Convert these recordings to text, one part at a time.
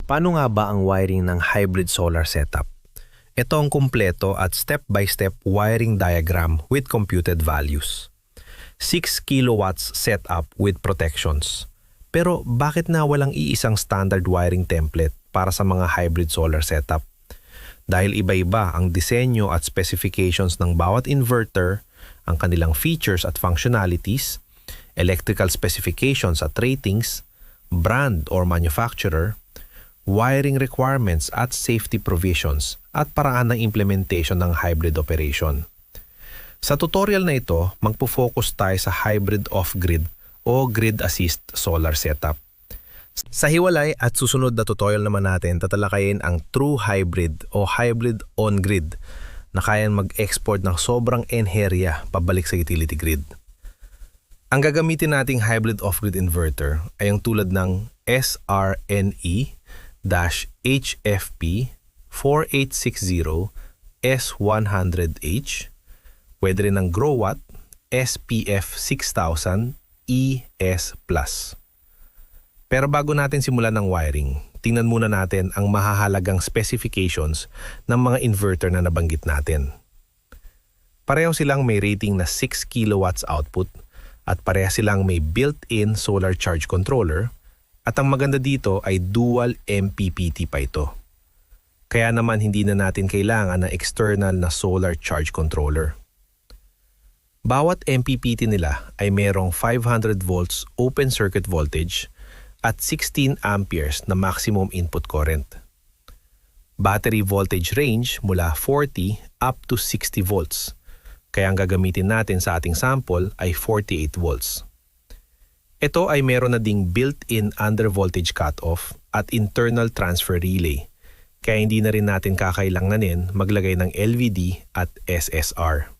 Paano nga ba ang wiring ng hybrid solar setup? Ito ang kumpleto at step-by-step wiring diagram with computed values. 6 kilowatts setup with protections. Pero bakit na walang iisang standard wiring template para sa mga hybrid solar setup? Dahil iba-iba ang disenyo at specifications ng bawat inverter, ang kanilang features at functionalities, electrical specifications at ratings, brand or manufacturer, wiring requirements at safety provisions at paraan ng implementation ng hybrid operation. Sa tutorial na ito, magpo-focus tayo sa hybrid off-grid o grid assist solar setup. Sa hiwalay at susunod na tutorial naman natin, tatalakayin ang true hybrid o hybrid on-grid na kayang mag-export ng sobrang NHERA pabalik sa utility grid. Ang gagamitin nating hybrid off-grid inverter ay ang tulad ng SRNE-HFP 4860 S100H, pwede rin ng Growatt SPF 6000 ES+. Pero bago natin simulan ng wiring, tingnan muna natin ang mahahalagang specifications ng mga inverter na nabanggit natin. Pareho silang may rating na 6 kilowatts output at pareho silang may built-in solar charge controller at ang maganda dito ay dual MPPT pa ito. Kaya naman hindi na natin kailangan ng external na solar charge controller. Bawat MPPT nila ay merong 500 volts open circuit voltage at 16 amperes na maximum input current. Battery voltage range mula 40 up to 60 volts. Kaya ang gagamitin natin sa ating sample ay 48 volts. Ito ay meron na ding built-in undervoltage cutoff at internal transfer relay. Kaya hindi na rin natin kakailanganin maglagay ng LVD at SSR.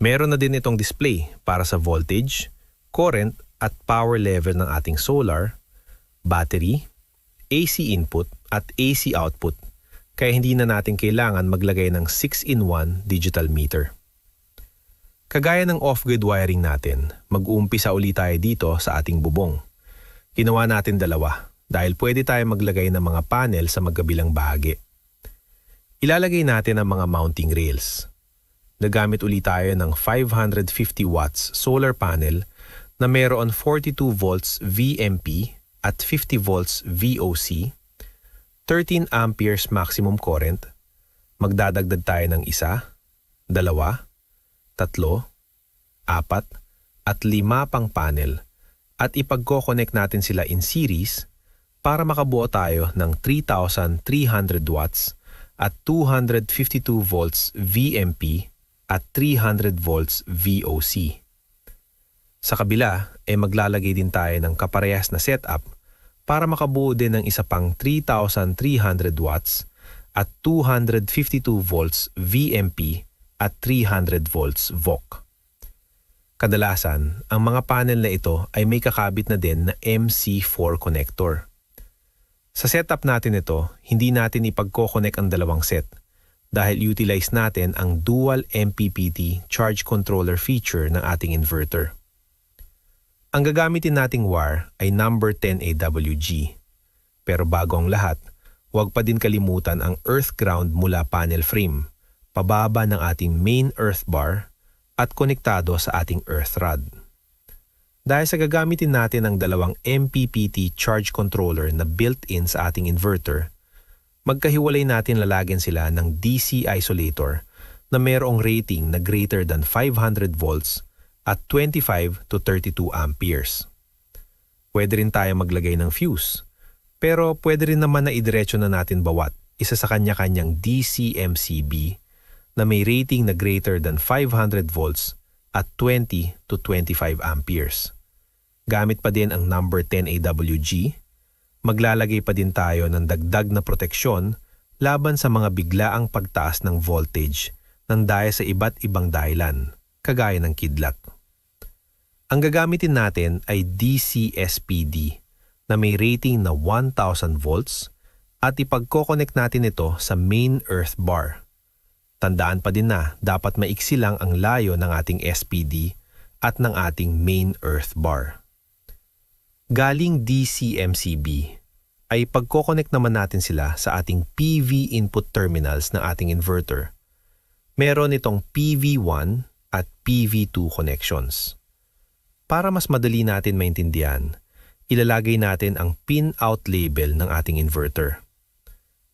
Meron na din itong display para sa voltage, current at power level ng ating solar, battery, AC input at AC output. Kaya hindi na natin kailangan maglagay ng 6-in-1 digital meter. Kagaya ng off-grid wiring natin, mag-uumpisa ulit tayo dito sa ating bubong. Ginawa natin dalawa dahil pwede tayo maglagay ng mga panel sa magkabilang bahagi. Ilalagay natin ang mga mounting rails. Nagamit ulit tayo ng 550 watts solar panel na meron 42 volts VMP at 50 volts VOC, 13 amperes maximum current. Magdadagdag tayo ng 1, 2, 3, 4, at 5 pang panel at ipagko-connect natin sila in series para makabuo tayo ng 3,300 watts at 252 volts VMP at 300 volts VOC. Sa kabila ay maglalagay din tayo ng kaparehas na setup para makabuo din ng isa pang 3,300 watts at 252 volts VMP at 300 volts VOC. Kadalasan, ang mga panel na ito ay may kakabit na din na MC4 connector. Sa setup natin ito, hindi natin ipagko-connect ang dalawang set dahil utilize natin ang dual MPPT charge controller feature ng ating inverter. Ang gagamitin nating wire ay number 10 AWG. Pero bago ang lahat, huwag pa din kalimutan ang earth ground mula panel frame, pababa ng ating main earth bar at konektado sa ating earth rod. Dahil sa gagamitin natin ang dalawang MPPT charge controller na built-in sa ating inverter, magkahiwalay natin lalagyan sila ng DC isolator na mayroong rating na greater than 500 volts at 25 to 32 amperes. Pwede rin tayo maglagay ng fuse, pero pwede rin naman na idiretso na natin bawat isa sa kanya-kanyang DC MCB na may rating na greater than 500 volts at 20 to 25 amperes. Gamit pa din ang number 10 AWG, maglalagay pa din tayo ng dagdag na proteksyon laban sa mga biglaang pagtaas ng voltage ng dahil sa iba't ibang dahilan, kagaya ng kidlat. Ang gagamitin natin ay DC SPD na may rating na 1,000 volts at ipagko-connect natin ito sa main earth bar. Tandaan pa din na dapat maiksi lang ang layo ng ating SPD at ng ating main earth bar. Galing DC MCB ay pagkoconnect naman natin sila sa ating PV input terminals ng ating inverter. Meron itong PV1 at PV2 connections. Para mas madali natin maintindihan, ilalagay natin ang pin-out label ng ating inverter.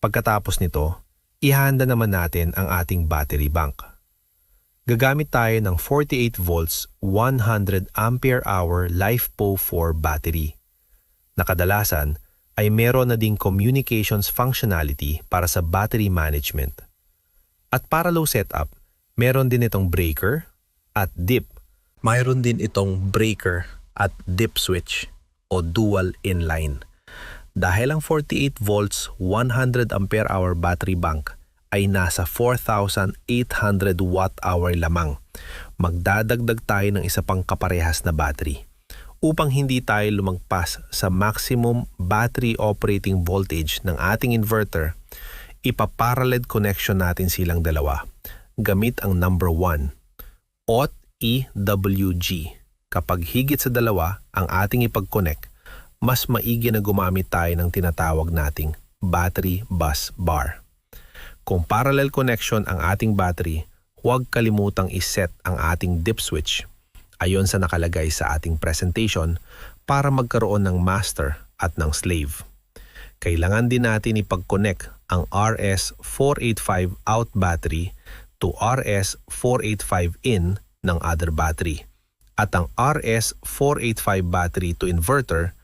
Pagkatapos nito, ihanda naman natin ang ating battery bank. Gagamit tayo ng 48 volts 100 ampere hour LiFePO4 battery. Nakadalasan ay meron na ding communications functionality para sa battery management. At para low setup, meron din itong breaker at dip. Mayroon din itong breaker at dip switch o dual inline. Dahil ang 48 volts 100 ampere hour battery bank ay nasa 4,800 watt-hour lamang, magdadagdag tayo ng isa pang kaparehas na battery upang hindi tayo lumagpas sa maximum battery operating voltage ng ating inverter. Ipaparallel connection natin silang dalawa gamit ang number 1, OT EWG. Kapag higit sa dalawa ang ating ipag-connect, mas maigi na gumamit tayo ng tinatawag nating battery bus bar. Kung parallel connection ang ating battery, huwag kalimutang iset ang ating dip switch ayon sa nakalagay sa ating presentation para magkaroon ng master at ng slave. Kailangan din natin ipag-connect ang RS485 out battery to RS485 in ng other battery at ang RS485 battery to inverter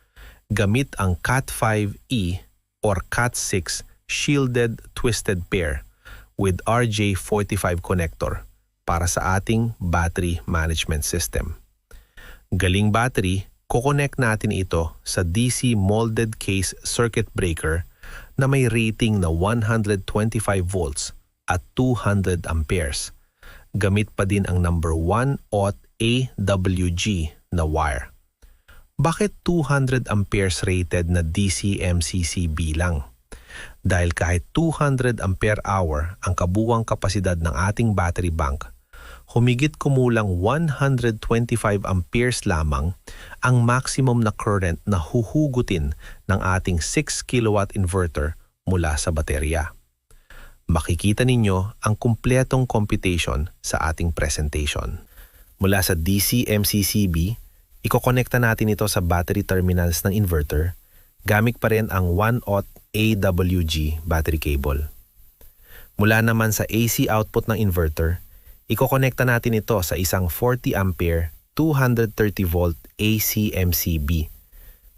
gamit ang Cat5e or Cat6 shielded twisted pair with RJ45 connector para sa ating battery management system. Galing battery, kukonect natin ito sa DC molded case circuit breaker na may rating na 125 volts at 200 amperes. Gamit pa din ang number 1 OT AWG na wire. Bakit 200 amperes rated na DC MCCB lang? Dahil kahit 200 ampere hour ang kabuuang kapasidad ng ating battery bank, humigit kumulang 125 amperes lamang ang maximum na current na huhugutin ng ating 6 kilowatt inverter mula sa baterya. Makikita ninyo ang kumpletong computation sa ating presentation. Mula sa DC MCCB, ikokonekta natin ito sa battery terminals ng inverter gamit pa rin ang 1 OT AWG battery cable. Mula naman sa AC output ng inverter, ikokonekta natin ito sa isang 40 ampere 230 volt AC MCB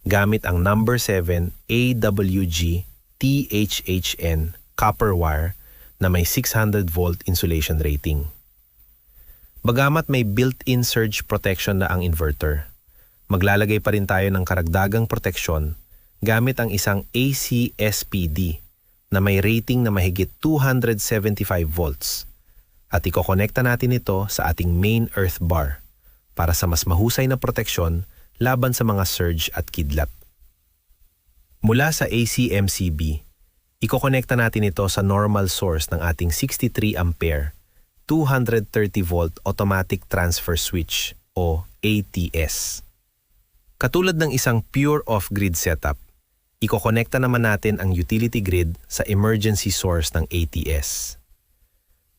gamit ang number 7 AWG THHN copper wire na may 600 volt insulation rating. Bagamat may built-in surge protection na ang inverter, maglalagay pa rin tayo ng karagdagang proteksyon gamit ang isang AC SPD na may rating na mahigit 275 volts at ikokonekta natin ito sa ating main earth bar para sa mas mahusay na proteksyon laban sa mga surge at kidlat. Mula sa AC MCB, ikokonekta natin ito sa normal source ng ating 63 ampere 230 volt automatic transfer switch o ATS. Katulad ng isang pure off-grid setup, ikokonekta naman natin ang utility grid sa emergency source ng ATS.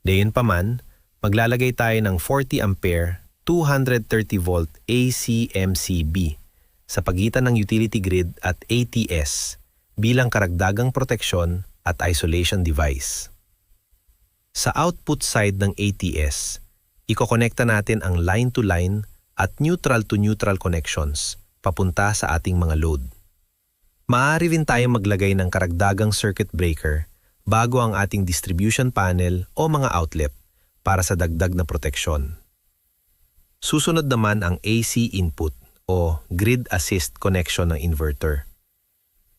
Gayunpaman, maglalagay tayo ng 40 ampere 230 volt AC MCB sa pagitan ng utility grid at ATS bilang karagdagang proteksyon at isolation device. Sa output side ng ATS, ikokonekta natin ang line-to-line at neutral-to-neutral connections papunta sa ating mga load. Maaari rin tayo maglagay ng karagdagang circuit breaker bago ang ating distribution panel o mga outlet para sa dagdag na proteksyon. Susunod naman ang AC input o grid assist connection ng inverter.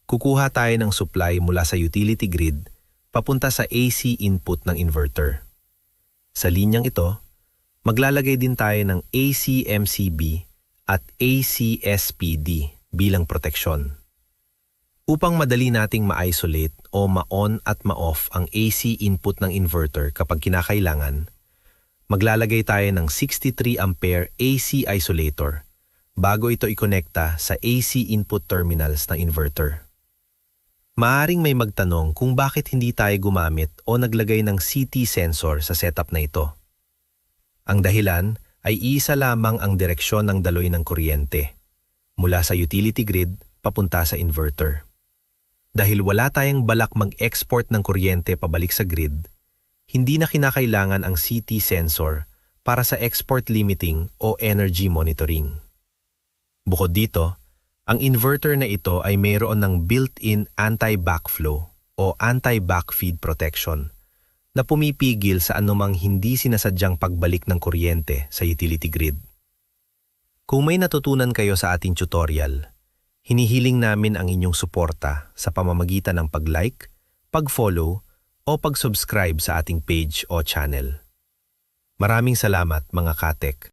Kukuha tayo ng supply mula sa utility grid papunta sa AC input ng inverter. Sa linyang ito, maglalagay din tayo ng AC MCB at AC SPD bilang proteksyon. Upang madali nating ma-isolate o ma-on at ma-off ang AC input ng inverter kapag kinakailangan, maglalagay tayo ng 63 ampere AC isolator bago ito ikonekta sa AC input terminals ng inverter. Maaring may magtanong kung bakit hindi tayo gumamit o naglagay ng CT sensor sa setup na ito. Ang dahilan ay isa lamang ang direksyon ng daloy ng kuryente, mula sa utility grid papunta sa inverter. Dahil wala tayong balak mag-export ng kuryente pabalik sa grid, hindi na kinakailangan ang CT sensor para sa export limiting o energy monitoring. Bukod dito, ang inverter na ito ay mayroon ng built-in anti-backflow o anti-backfeed protection na pumipigil sa anumang hindi sinasadyang pagbalik ng kuryente sa utility grid. Kung may natutunan kayo sa ating tutorial, hinihiling namin ang inyong suporta sa pamamagitan ng pag-like, pag-follow o pag-subscribe sa ating page o channel. Maraming salamat mga katek.